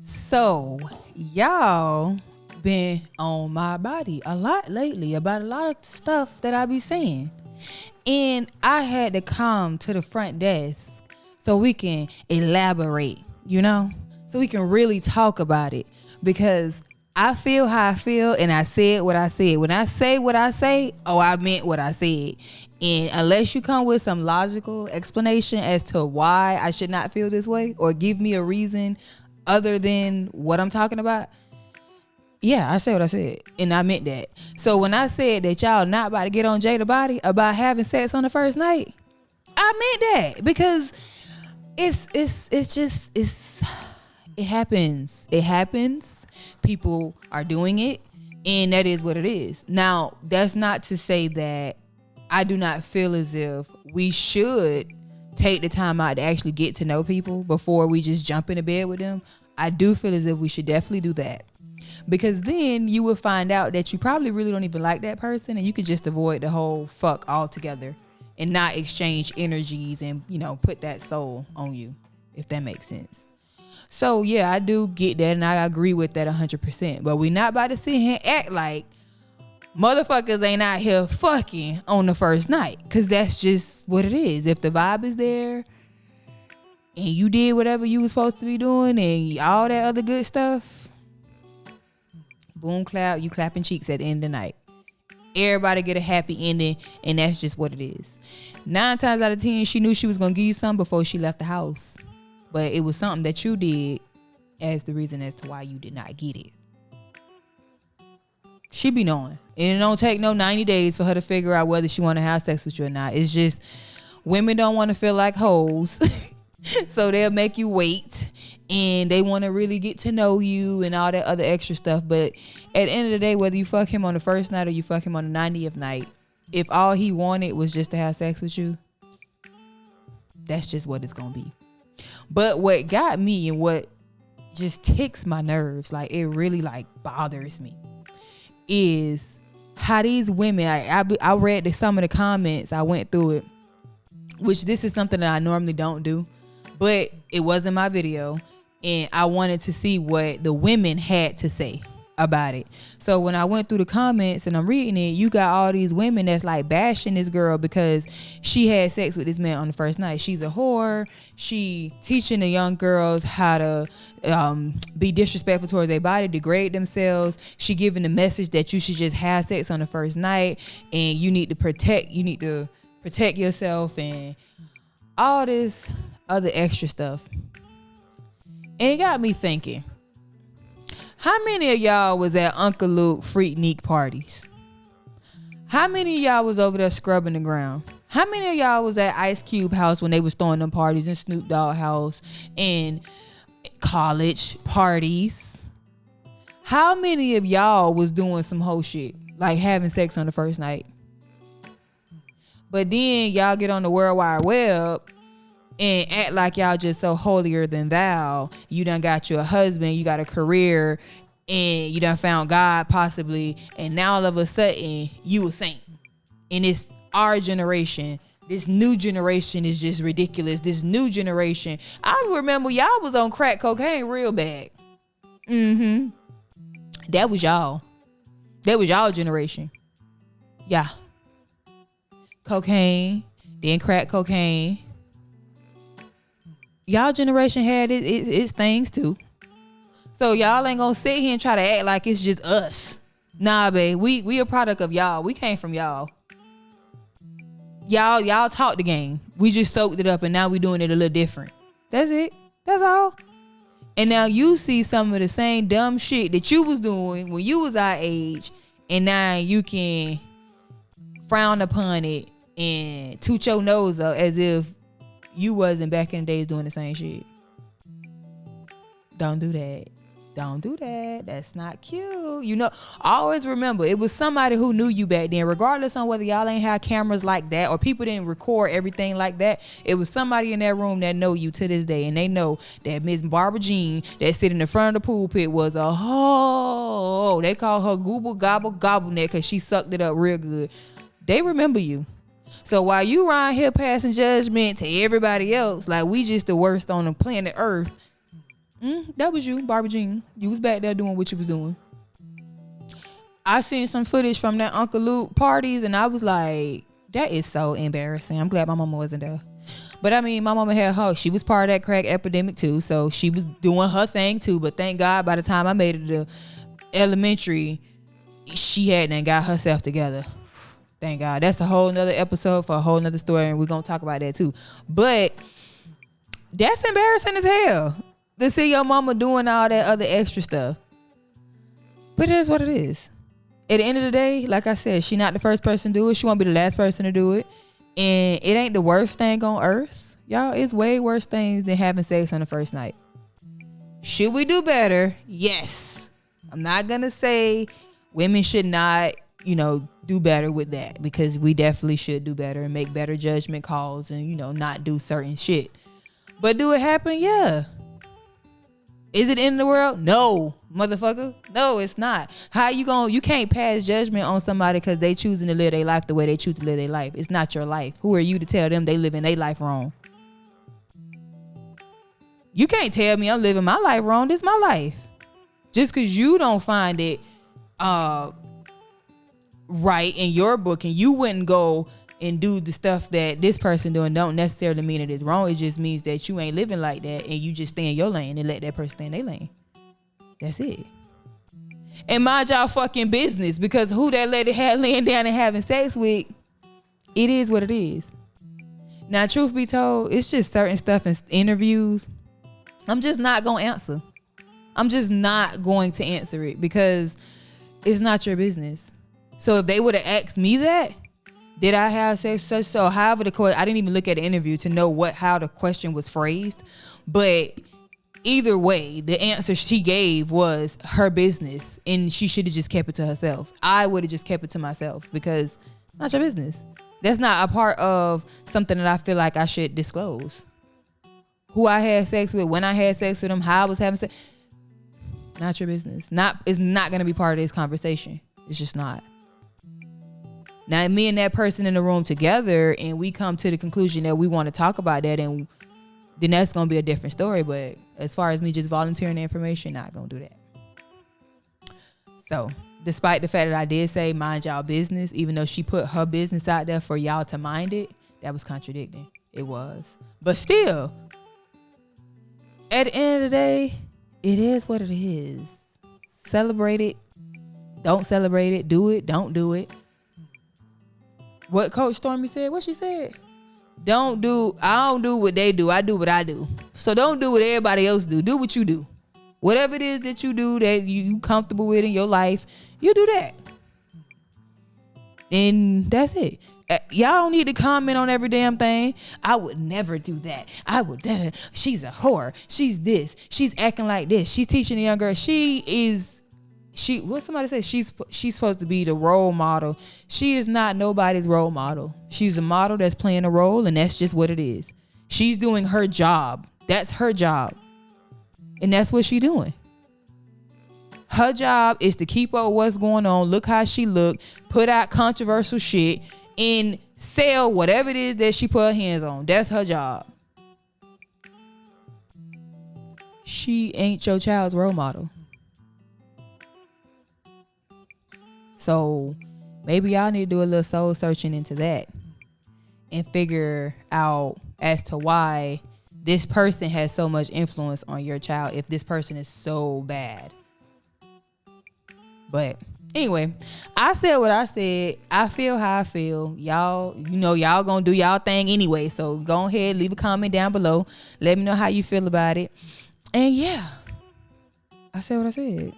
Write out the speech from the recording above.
So, y'all been on my body a lot lately about a lot of stuff that I be saying. And I had to come to the front desk so we can elaborate, so we can really talk about it. Because I feel how I feel and I said what I said. When I say what I say, I meant what I said. And unless you come with some logical explanation as to why I should not feel this way or give me a reason other than what I'm talking about, yeah, I said what I said, and I meant that. So when I said that y'all not about to get on Jayda body about having sex on the first night, I meant that because it happens. It happens. People are doing it, and that is what it is. Now, that's not to say that I do not feel as if we should take the time out to actually get to know people before we just jump into bed with them. I do feel as if we should definitely do that. Because then you will find out that you probably really don't even like that person, and you could just avoid the whole fuck altogether and not exchange energies and, put that soul on you, if that makes sense. So, yeah, I do get that, and I agree with that 100%. But we not about to sit here and act like motherfuckers ain't out here fucking on the first night, because that's just what it is. If the vibe is there and you did whatever you was supposed to be doing and all that other good stuff, boom clap, you clapping cheeks at the end of the night. Everybody get a happy ending, and that's just what it is. 9 times out of 10, she knew she was gonna give you something before she left the house, but it was something that you did as the reason as to why you did not get it. She be knowing, and it don't take no 90 days for her to figure out whether she want to have sex with you or not. It's just women don't want to feel like hoes. So they'll make you wait, and they want to really get to know you and all that other extra stuff. But at the end of the day, whether you fuck him on the first night or you fuck him on the 90th night, if all he wanted was just to have sex with you, that's just what it's going to be. But what got me and what just ticks my nerves, like it really like bothers me, is how these women, I read some of the comments, I went through it, which this is something that I normally don't do. But it wasn't my video, and I wanted to see what the women had to say about it. So when I went through the comments and I'm reading it, you got all these women that's like bashing this girl because she had sex with this man on the first night. She's a whore. She teaching the young girls how to be disrespectful towards their body, degrade themselves. She giving the message that you should just have sex on the first night, and you need to protect yourself and all this other extra stuff. And it got me thinking, how many of y'all was at Uncle Luke Freaknik parties? How many of y'all was over there scrubbing the ground? How many of y'all was at Ice Cube house when they was throwing them parties, in Snoop Dogg house and college parties? How many of y'all was doing some whole shit, like having sex on the first night? But then y'all get on the World Wide Web and act like y'all just so holier than thou. You done got you a husband, you got a career, and you done found God possibly, and now all of a sudden you a saint. And it's our generation. This new generation is just ridiculous. This new generation, I remember y'all was on crack cocaine real bad. That was y'all. That was y'all generation. Yeah. Cocaine, then crack cocaine. Y'all generation had its things too. So y'all ain't gonna sit here and try to act like it's just us. Nah, babe, we a product of y'all. We came from y'all. Y'all taught the game. We just soaked it up, and now we doing it a little different. That's it. That's all. And now you see some of the same dumb shit that you was doing when you was our age, and now you can frown upon it and toot your nose up as if you wasn't back in the days doing the same shit. Don't do that. Don't do that. That's not cute. Always remember, it was somebody who knew you back then, regardless on whether y'all ain't have cameras like that or people didn't record everything like that. It was somebody in that room that know you to this day, and they know that Miss Barbara Jean that sit in the front of the pulpit was a hoe. They call her Google Gobble Gobbleneck because she sucked it up real good. They remember you. So while you around here passing judgment to everybody else, like we just the worst on the planet Earth, That was you, Barbara Jean. You was back there doing what you was doing. I seen some footage from that Uncle Luke parties, and I was like, that is so embarrassing. I'm glad my mama wasn't there. But I mean, my mama had her. She was part of that crack epidemic too, so she was doing her thing too. But thank God, by the time I made it to elementary, she hadn't got herself together. Thank God. That's a whole nother episode for a whole nother story, and we're gonna talk about that too. But that's embarrassing as hell to see your mama doing all that other extra stuff. But it is what it is. At the end of the day, like I said, she not the first person to do it. She won't be the last person to do it. And it ain't the worst thing on earth. Y'all, it's way worse things than having sex on the first night. Should we do better? Yes. I'm not going to say women should not, do better with that, because we definitely should do better and make better judgment calls and, not do certain shit. But do it happen? Yeah. Is it in the world? No, motherfucker. No, it's not. How you can't pass judgment on somebody because they choosing to live their life the way they choose to live their life. It's not your life. Who are you to tell them they living their life wrong? You can't tell me I'm living my life wrong. This is my life. Just because you don't find it right in your book and you wouldn't go and do the stuff that this person doing don't necessarily mean it is wrong. It just means that you ain't living like that and you just stay in your lane and let that person stay in their lane. That's it. And mind y'all fucking business, because who that lady had laying down and having sex with, it is what it is. Now, truth be told, it's just certain stuff in interviews I'm just not going to answer. I'm just not going to answer it because it's not your business. So if they would have asked me that, did I have sex? So however I didn't even look at the interview to know how the question was phrased. But either way, the answer she gave was her business, and she should have just kept it to herself. I would have just kept it to myself because it's not your business. That's not a part of something that I feel like I should disclose. Who I had sex with, when I had sex with them, how I was having sex. Not your business. It's not going to be part of this conversation. It's just not. Now, me and that person in the room together, and we come to the conclusion that we want to talk about that, and then that's going to be a different story. But as far as me just volunteering the information, not going to do that. So, despite the fact that I did say mind y'all business, even though she put her business out there for y'all to mind it, that was contradicting. It was. But still, at the end of the day, it is what it is. Celebrate it. Don't celebrate it. Do it. Don't do it. What Coach Stormy said, what she said? I don't do what they do. I do what I do. So don't do what everybody else do. Do what you do. Whatever it is that you do that you comfortable with in your life, you do that. And that's it. Y'all don't need to comment on every damn thing. I would never do that. She's a whore. She's this. She's acting like this. She's teaching a young girl. What somebody said, she's supposed to be the role model. She is not nobody's role model. She's a model that's playing a role, and that's just what it is. She's doing her job. That's her job. And that's what she's doing. Her job is to keep up with what's going on, look how she look, put out controversial shit, and sell whatever it is that she put her hands on. That's her job. She ain't your child's role model. So maybe y'all need to do a little soul searching into that and figure out as to why this person has so much influence on your child if this person is so bad. But anyway, I said what I said. I feel how I feel. Y'all, y'all gonna do y'all thing anyway. So go ahead, leave a comment down below. Let me know how you feel about it. And yeah, I said what I said.